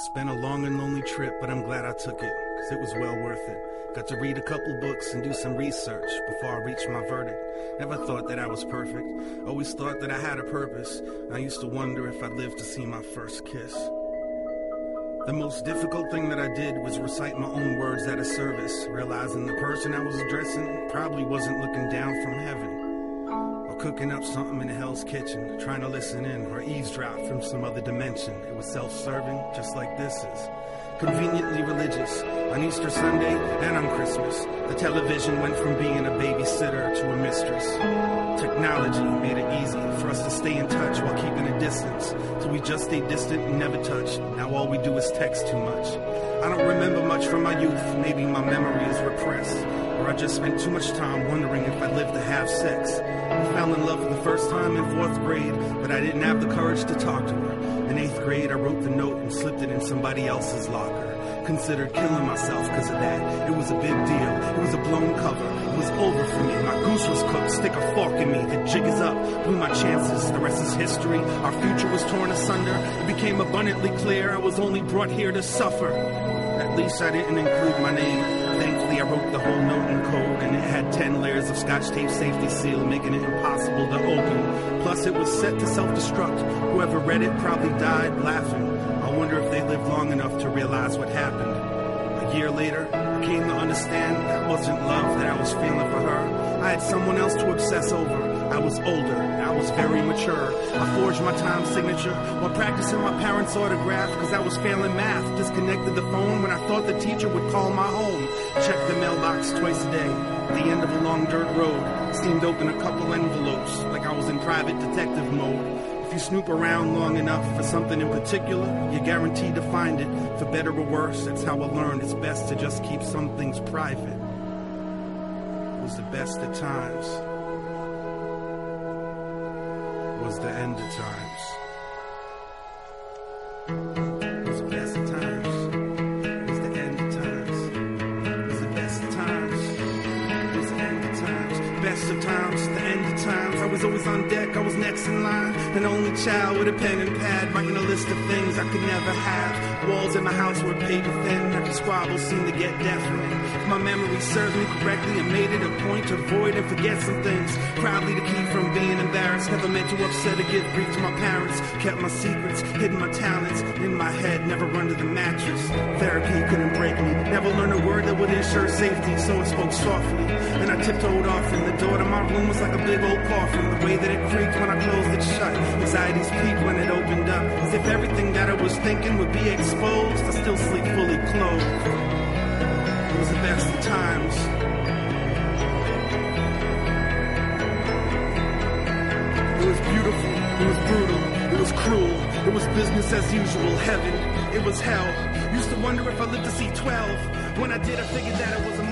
It's been a long and lonely trip, but I'm glad I took it, cause it was well worth it. Got to read a couple books and do some research before I reached my verdict. Never thought that I was perfect, always thought that I had a purpose. I used to wonder if I'd live to see my first kiss. The most difficult thing that I did was recite my own words at a service, realizing the person I was addressing probably wasn't looking down from heaven. Or cooking up something in Hell's Kitchen, trying to listen in or eavesdrop from some other dimension. It was self-serving, just like this is. Conveniently religious. On Easter Sunday and on Christmas, the television went from being a babysitter to a mistress. Technology made it easy for us to stay in touch while keeping a distance. So we just stayed distant and never touched. Now all we do is text too much. I don't remember much from my youth. Maybe my memory is repressed. Or I just spent too much time wondering if I'd live to have sex. I fell in love for the first time in 4th grade, but I didn't have the courage to talk to her. In 8th grade, I wrote the note and slipped it in somebody else's locker. Considered killing myself because of that. It was a big deal. It was a blown cover. It was over for me. My goose was cooked. Stick a fork in me. The jig is up. Blew my chances. The rest is history. Our future was torn asunder. It became abundantly clear I was only brought here to suffer. At least I didn't include my name. Thankfully, I wrote the whole note in code, and it had 10 layers of Scotch tape safety seal, making it impossible to open. Plus, it was set to self-destruct. Whoever read it probably died laughing. I wonder if they lived long enough to realize what happened. A year later, I came to understand that wasn't love that I was feeling for her. I had someone else to obsess over. I was older, and I was very mature. I forged my time signature while practicing my parents' autograph because I was failing math. Disconnected the phone when I thought the teacher would call my home. Checked the mailbox twice a day. The end of a long dirt road. Seemed to open a couple envelopes like I was in private detective mode. If you snoop around long enough for something in particular, you're guaranteed to find it. For better or worse, that's how I learned it's best to just keep some things private. It was the best of times. It was the end of times. It was the best of times. It was the end of times. It was the best of times. It was the end of times. Best of times, the end of times. I was always on deck, I was next in line. An only child with a pen and pad, writing a list of things I could never have. Walls in my house were paper thin, every squabble seemed to get deafening. If my memory served me correctly, I made it a point to avoid and forget some things. Proudly to keep from being embarrassed, never meant to upset or give grief to my parents. Kept my secrets, hidden my talents in my head, never run to the mattress. Therapy couldn't break me, never learned a word that would ensure safety, so I spoke softly. And I tiptoed off, and the door to my room was like a big old coffin. The way that it creaked when I closed it shut, anxieties peaked when it opened up, as if everything that I was thinking would be exposed. I still sleep fully clothed. It was the best of times. It was beautiful, it was brutal, it was cruel, it was business as usual, heaven, it was hell. Used to wonder if I lived to see 12. When I did, I figured that it was a